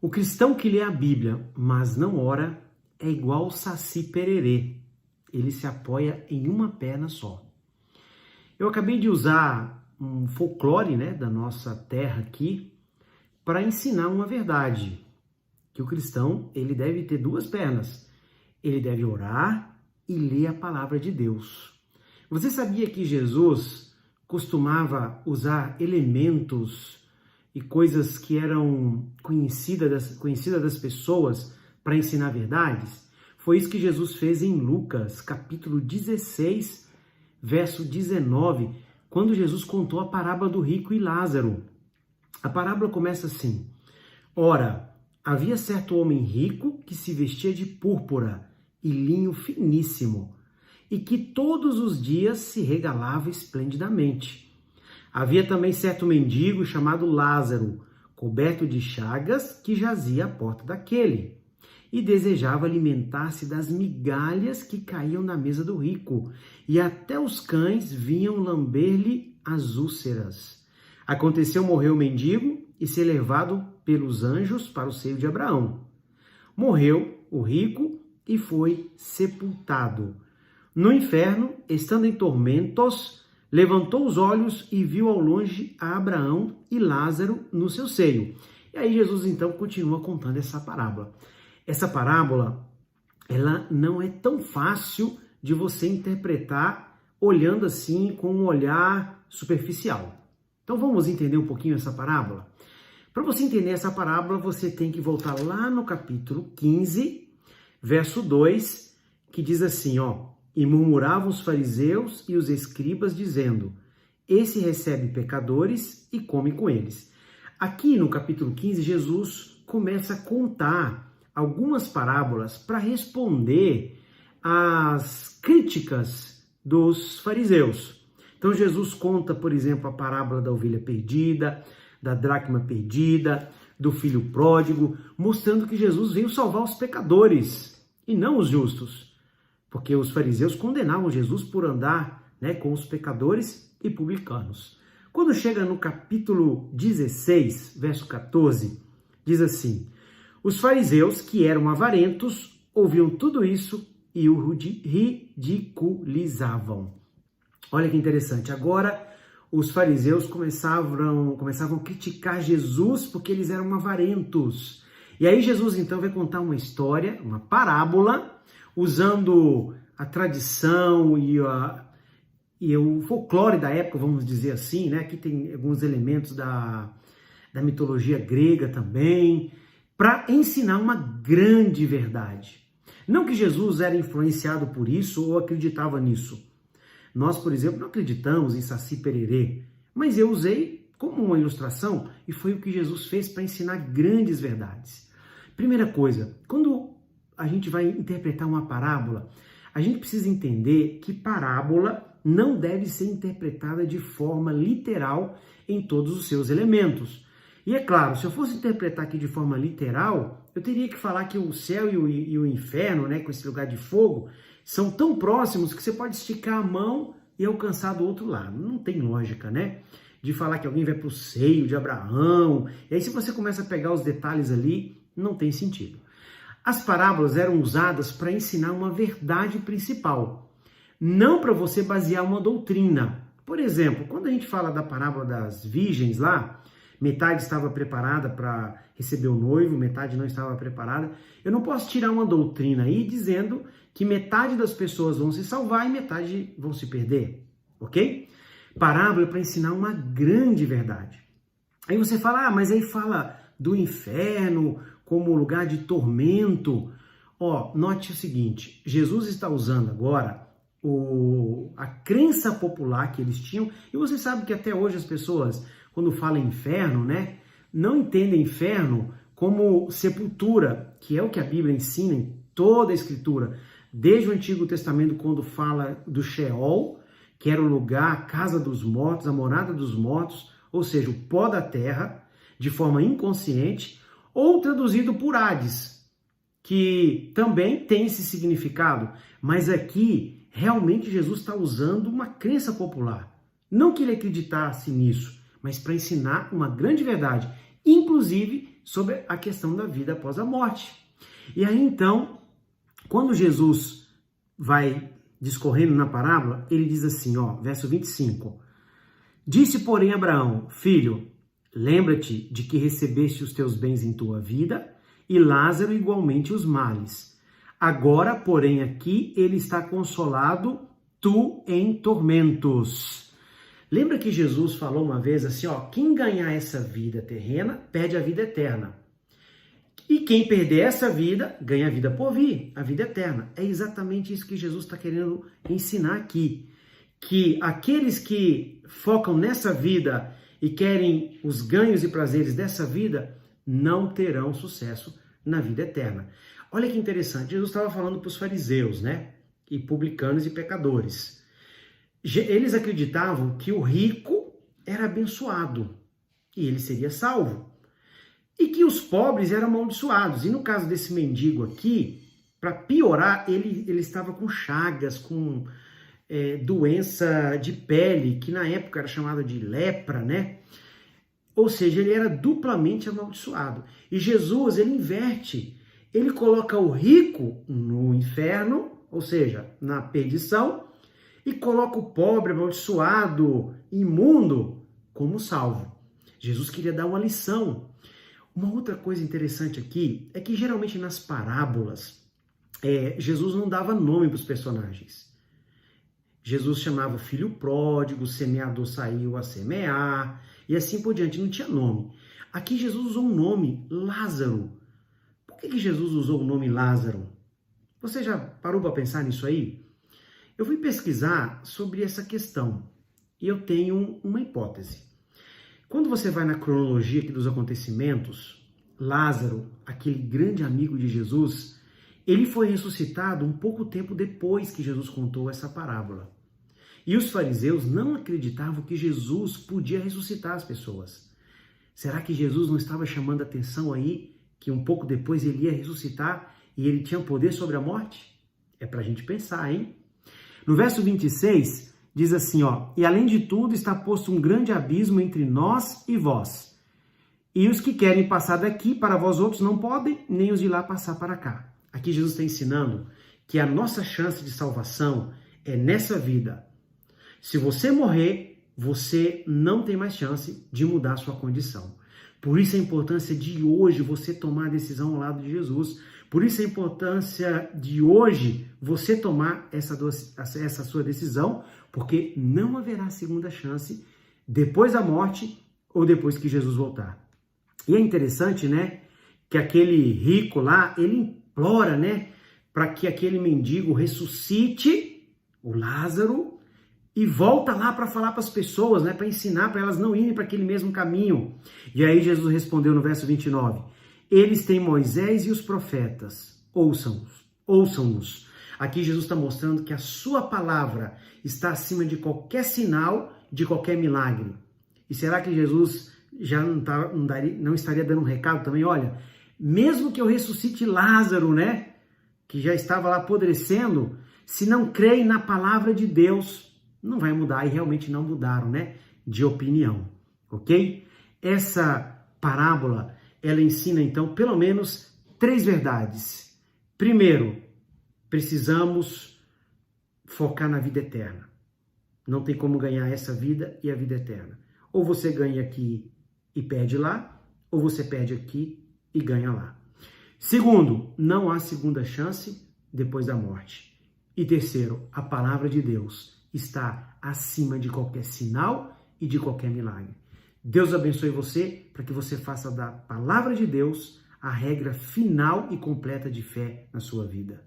O cristão que lê a Bíblia, mas não ora, é igual Saci Pererê. Ele se apoia em uma perna só. Eu acabei de usar um folclore, da nossa terra aqui para ensinar uma verdade, que o cristão ele deve ter duas pernas. Ele deve orar e ler a palavra de Deus. Você sabia que Jesus costumava usar elementos e coisas que eram conhecidas das pessoas para ensinar verdades? Foi isso que Jesus fez em Lucas, capítulo 16, verso 19, quando Jesus contou a parábola do rico e Lázaro. A parábola começa assim: Ora, havia certo homem rico que se vestia de púrpura e linho finíssimo, e que todos os dias se regalava esplendidamente. Havia também certo mendigo chamado Lázaro, coberto de chagas, que jazia à porta daquele, e desejava alimentar-se das migalhas que caíam na mesa do rico, e até os cães vinham lamber-lhe as úlceras. Aconteceu morrer o mendigo e ser levado pelos anjos para o seio de Abraão. Morreu o rico e foi sepultado. No inferno, estando em tormentos, levantou os olhos e viu ao longe a Abraão e Lázaro no seu seio. E aí Jesus então continua contando essa parábola. Essa parábola, ela não é tão fácil de você interpretar olhando assim com um olhar superficial. Então vamos entender um pouquinho essa parábola? Para você entender essa parábola, você tem que voltar lá no capítulo 15, verso 2, que diz assim, E murmuravam os fariseus e os escribas, dizendo, Esse recebe pecadores e come com eles. Aqui no capítulo 15, Jesus começa a contar algumas parábolas para responder às críticas dos fariseus. Então Jesus conta, por exemplo, a parábola da ovelha perdida, da dracma perdida, do filho pródigo, mostrando que Jesus veio salvar os pecadores e não os justos. Porque os fariseus condenavam Jesus por andar com os pecadores e publicanos. Quando chega no capítulo 16, verso 14, diz assim, Os fariseus, que eram avarentos, ouviam tudo isso e o ridiculizavam. Olha que interessante, agora os fariseus começavam a criticar Jesus porque eles eram avarentos. E aí Jesus então vai contar uma história, uma parábola, usando a tradição e o folclore da época, vamos dizer assim, Aqui tem alguns elementos da mitologia grega também, para ensinar uma grande verdade. Não que Jesus era influenciado por isso ou acreditava nisso. Nós, por exemplo, não acreditamos em Saci Pererê, mas eu usei como uma ilustração e foi o que Jesus fez para ensinar grandes verdades. Primeira coisa, quando a gente vai interpretar uma parábola, a gente precisa entender que parábola não deve ser interpretada de forma literal em todos os seus elementos. E é claro, se eu fosse interpretar aqui de forma literal, eu teria que falar que o céu e o inferno, com esse lugar de fogo, são tão próximos que você pode esticar a mão e alcançar do outro lado. Não tem lógica, De falar que alguém vai para o seio de Abraão. E aí se você começa a pegar os detalhes ali, não tem sentido. As parábolas eram usadas para ensinar uma verdade principal, não para você basear uma doutrina. Por exemplo, quando a gente fala da parábola das virgens lá, metade estava preparada para receber o noivo, metade não estava preparada. Eu não posso tirar uma doutrina aí dizendo que metade das pessoas vão se salvar e metade vão se perder, ok? Parábola é para ensinar uma grande verdade. Aí você fala, mas aí fala do inferno como lugar de tormento. Note o seguinte, Jesus está usando agora a crença popular que eles tinham, e você sabe que até hoje as pessoas, quando falam inferno, não entendem inferno como sepultura, que é o que a Bíblia ensina em toda a Escritura, desde o Antigo Testamento, quando fala do Sheol, que era o lugar, a casa dos mortos, a morada dos mortos, ou seja, o pó da terra, de forma inconsciente, ou traduzido por Hades, que também tem esse significado, mas aqui realmente Jesus está usando uma crença popular. Não que ele acreditasse nisso, mas para ensinar uma grande verdade, inclusive sobre a questão da vida após a morte. E aí então, quando Jesus vai discorrendo na parábola, ele diz assim, verso 25: Disse, porém, Abraão: Filho, lembra-te de que recebeste os teus bens em tua vida, e Lázaro igualmente os males. Agora, porém, aqui ele está consolado, tu em tormentos. Lembra que Jesus falou uma vez assim, quem ganhar essa vida terrena, perde a vida eterna. E quem perder essa vida, ganha a vida por vir, a vida eterna. É exatamente isso que Jesus está querendo ensinar aqui. Que aqueles que focam nessa vida e querem os ganhos e prazeres dessa vida, não terão sucesso na vida eterna. Olha que interessante, Jesus estava falando para os fariseus, né? E publicanos e pecadores. Eles acreditavam que o rico era abençoado e ele seria salvo. E que os pobres eram amaldiçoados. E no caso desse mendigo aqui, para piorar, ele estava com chagas, com doença de pele, que na época era chamada de lepra, né? Ou seja, ele era duplamente amaldiçoado. E Jesus, ele inverte. Ele coloca o rico no inferno, ou seja, na perdição, e coloca o pobre, amaldiçoado, imundo, como salvo. Jesus queria dar uma lição. Uma outra coisa interessante aqui é que geralmente nas parábolas, Jesus não dava nome para os personagens. Jesus chamava filho pródigo, semeador saiu a semear, e assim por diante, não tinha nome. Aqui Jesus usou um nome, Lázaro. Por que Jesus usou o nome Lázaro? Você já parou para pensar nisso aí? Eu fui pesquisar sobre essa questão e eu tenho uma hipótese. Quando você vai na cronologia aqui dos acontecimentos, Lázaro, aquele grande amigo de Jesus, ele foi ressuscitado um pouco tempo depois que Jesus contou essa parábola. E os fariseus não acreditavam que Jesus podia ressuscitar as pessoas. Será que Jesus não estava chamando a atenção aí que um pouco depois ele ia ressuscitar e ele tinha poder sobre a morte? É para a gente pensar, hein? No verso 26, diz assim, e além de tudo está posto um grande abismo entre nós e vós. E os que querem passar daqui para vós outros não podem, nem os de lá passar para cá. Aqui Jesus está ensinando que a nossa chance de salvação é nessa vida. Se você morrer, você não tem mais chance de mudar a sua condição. Por isso a importância de hoje você tomar a decisão ao lado de Jesus. Por isso a importância de hoje você tomar essa sua decisão, porque não haverá segunda chance depois da morte ou depois que Jesus voltar. E é interessante, né, que aquele rico lá, ele implora, né, para que aquele mendigo ressuscite o Lázaro e volta lá para falar para as pessoas, né, para ensinar para elas não irem para aquele mesmo caminho. E aí Jesus respondeu no verso 29, eles têm Moisés e os profetas, ouçam-nos. Aqui Jesus está mostrando que a sua palavra está acima de qualquer sinal, de qualquer milagre. E será que Jesus já não estaria dando um recado também? Olha, mesmo que eu ressuscite Lázaro, né, que já estava lá apodrecendo, se não creem na palavra de Deus, não vai mudar. E realmente não mudaram, né, de opinião, ok? Essa parábola, ela ensina então pelo menos 3 verdades. Primeiro, precisamos focar na vida eterna. Não tem como ganhar essa vida e a vida eterna. Ou você ganha aqui e perde lá, ou você perde aqui e ganha lá. Segundo, não há segunda chance depois da morte. E terceiro, a palavra de Deus está acima de qualquer sinal e de qualquer milagre. Deus abençoe você para que você faça da palavra de Deus a regra final e completa de fé na sua vida.